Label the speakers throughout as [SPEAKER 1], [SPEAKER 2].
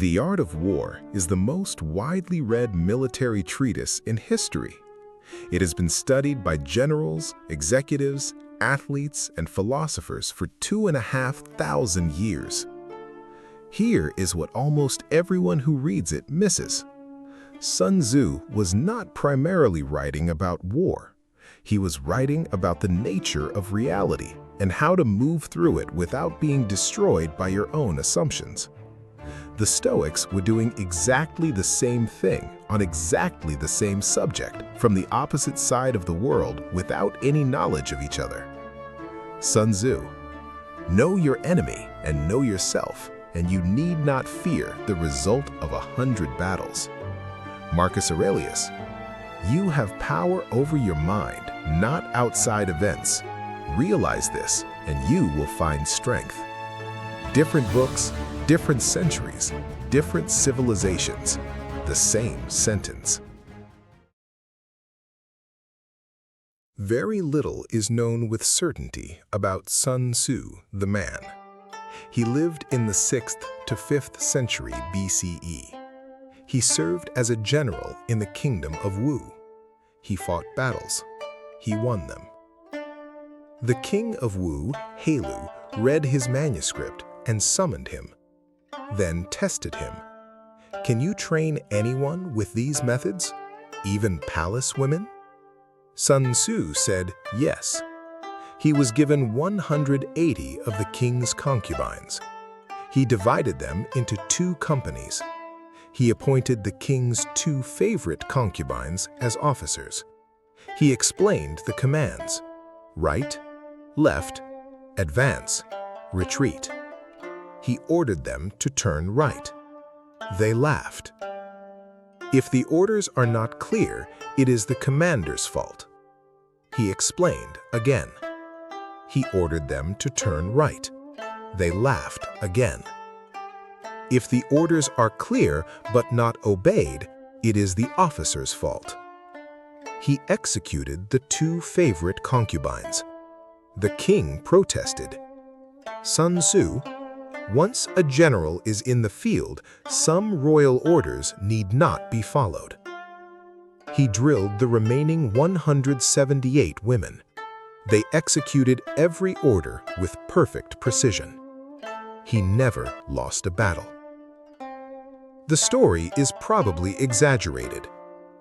[SPEAKER 1] The Art of War is the most widely read military treatise in history. It has been studied by generals, executives, athletes, and philosophers for 2,500 years. Here is what almost everyone who reads it misses. Sun Tzu was not primarily writing about war. He was writing about the nature of reality and how to move through it without being destroyed by your own assumptions. The Stoics were doing exactly the same thing on exactly the same subject from the opposite side of the world without any knowledge of each other. Sun Tzu: know your enemy and know yourself, and you need not fear the result of 100 battles. Marcus Aurelius: you have power over your mind, not outside events. Realize this, and you will find strength. Different books, different centuries, different civilizations, the same sentence. Very little is known with certainty about Sun Tzu, the man. He lived in the 6th to 5th century BCE. He served as a general in the kingdom of Wu. He fought battles. He won them. The king of Wu, Helu, read his manuscript and summoned him, then tested him. Can you train anyone with these methods, even palace women? Sun Tzu said yes. He was given 180 of the king's concubines. He divided them into 2 companies. He appointed the king's 2 favorite concubines as officers. He explained the commands: right, left, advance, retreat. He ordered them to turn right. They laughed. If the orders are not clear, it is the commander's fault. He explained again. He ordered them to turn right. They laughed again. If the orders are clear but not obeyed, it is the officer's fault. He executed the 2 favorite concubines. The king protested. Sun Tzu: once a general is in the field, some royal orders need not be followed. He drilled the remaining 178 women. They executed every order with perfect precision. He never lost a battle. The story is probably exaggerated.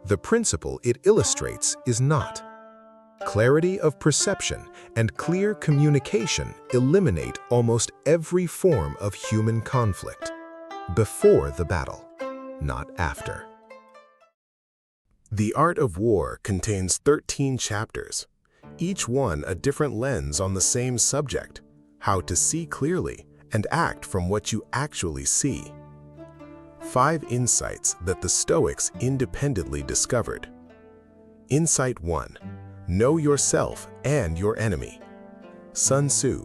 [SPEAKER 1] The principle it illustrates is not. Clarity of perception and clear communication eliminate almost every form of human conflict. Before the battle, not after. The Art of War contains 13 chapters, each one a different lens on the same subject: how to see clearly and act from what you actually see. 5 insights that the Stoics independently discovered. Insight 1. Know yourself and your enemy. Sun Tzu: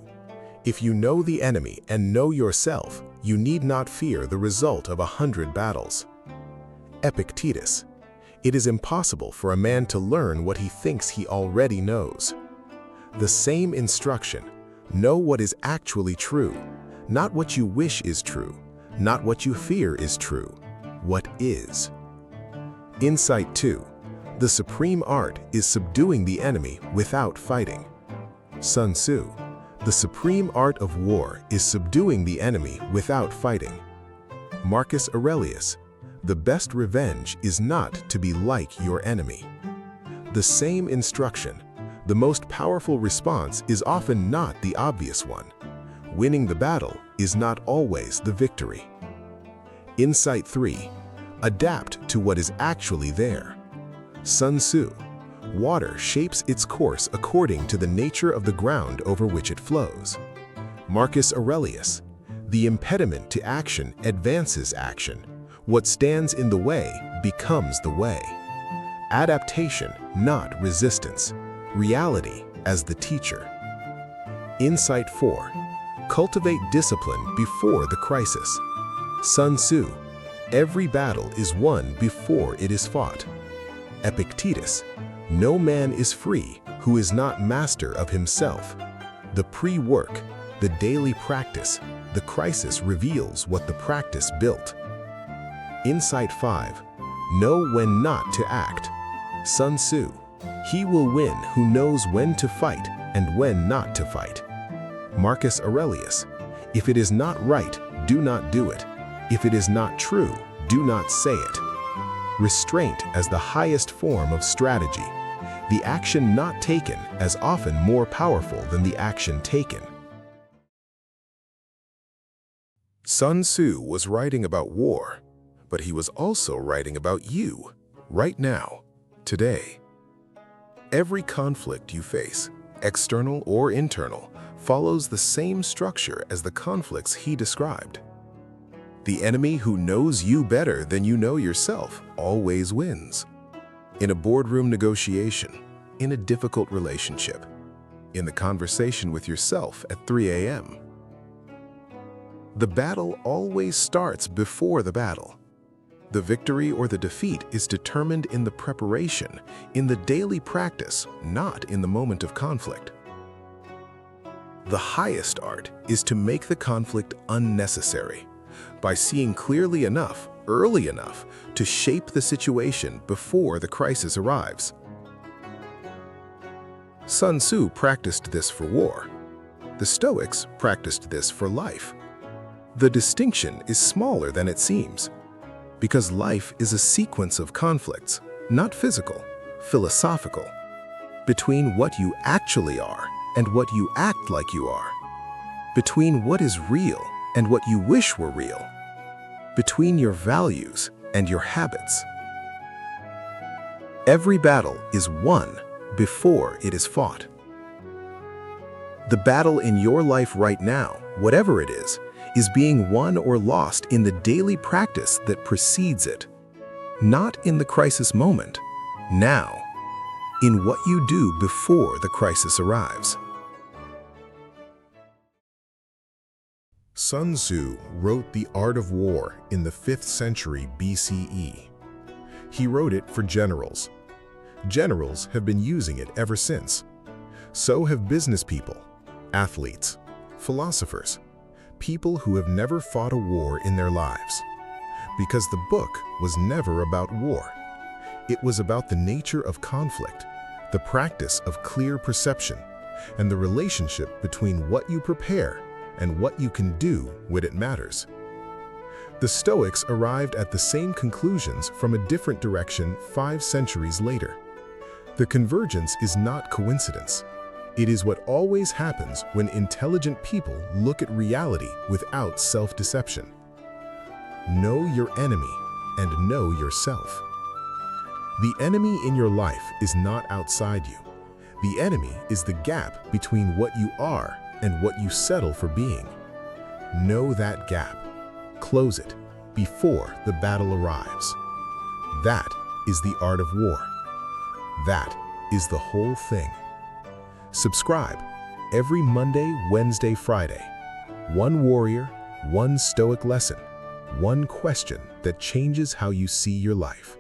[SPEAKER 1] if you know the enemy and know yourself, you need not fear the result of 100 battles. Epictetus: it is impossible for a man to learn what he thinks he already knows. The same instruction: know what is actually true, not what you wish is true, not what you fear is true, what is. Insight 2. The supreme art is subduing the enemy without fighting. Sun Tzu: the supreme art of war is subduing the enemy without fighting. Marcus Aurelius: the best revenge is not to be like your enemy. The same instruction: the most powerful response is often not the obvious one. Winning the battle is not always the victory. Insight 3. Adapt to what is actually there. Sun Tzu: water shapes its course according to the nature of the ground over which it flows. Marcus Aurelius: the impediment to action advances action. What stands in the way becomes the way. Adaptation, not resistance. Reality as the teacher. Insight 4. Cultivate discipline before the crisis. Sun Tzu: every battle is won before it is fought. Epictetus: no man is free who is not master of himself. The pre-work, the daily practice, the crisis reveals what the practice built. Insight 5. Know when not to act. Sun Tzu. He will win who knows when to fight and when not to fight. Marcus Aurelius. If it is not right, do not do it. If it is not true, do not say it. Restraint as the highest form of strategy. The action not taken as often more powerful than the action taken. Sun Tzu was writing about war, but he was also writing about you, right now, today. Every conflict you face, external or internal, follows the same structure as the conflicts he described. The enemy who knows you better than you know yourself always wins. In a boardroom negotiation, in a difficult relationship, in the conversation with yourself at 3 a.m. The battle always starts before the battle. The victory or the defeat is determined in the preparation, in the daily practice, not in the moment of conflict. The highest art is to make the conflict unnecessary, by seeing clearly enough, early enough, to shape the situation before the crisis arrives. Sun Tzu practiced this for war. The Stoics practiced this for life. The distinction is smaller than it seems, because life is a sequence of conflicts, not physical, philosophical, between what you actually are and what you act like you are, between what is real and what you wish were real, between your values and your habits. Every battle is won before it is fought. The battle in your life right now, whatever it is being won or lost in the daily practice that precedes it, not in the crisis moment, now, in what you do before the crisis arrives. Sun Tzu wrote The Art of War in the 5th century BCE. He wrote it for generals. Generals have been using it ever since. So have business people, athletes, philosophers, people who have never fought a war in their lives. Because the book was never about war. It was about the nature of conflict, the practice of clear perception, and the relationship between what you prepare and what you can do when it matters. The Stoics arrived at the same conclusions from a different direction 5 centuries later. The convergence is not coincidence. It is what always happens when intelligent people look at reality without self-deception. Know your enemy and know yourself. The enemy in your life is not outside you. The enemy is the gap between what you are and what you settle for being. Know that gap. Close it before the battle arrives. That is the art of war. That is the whole thing. Subscribe every Monday, Wednesday, Friday. One warrior, one Stoic lesson, one question that changes how you see your life.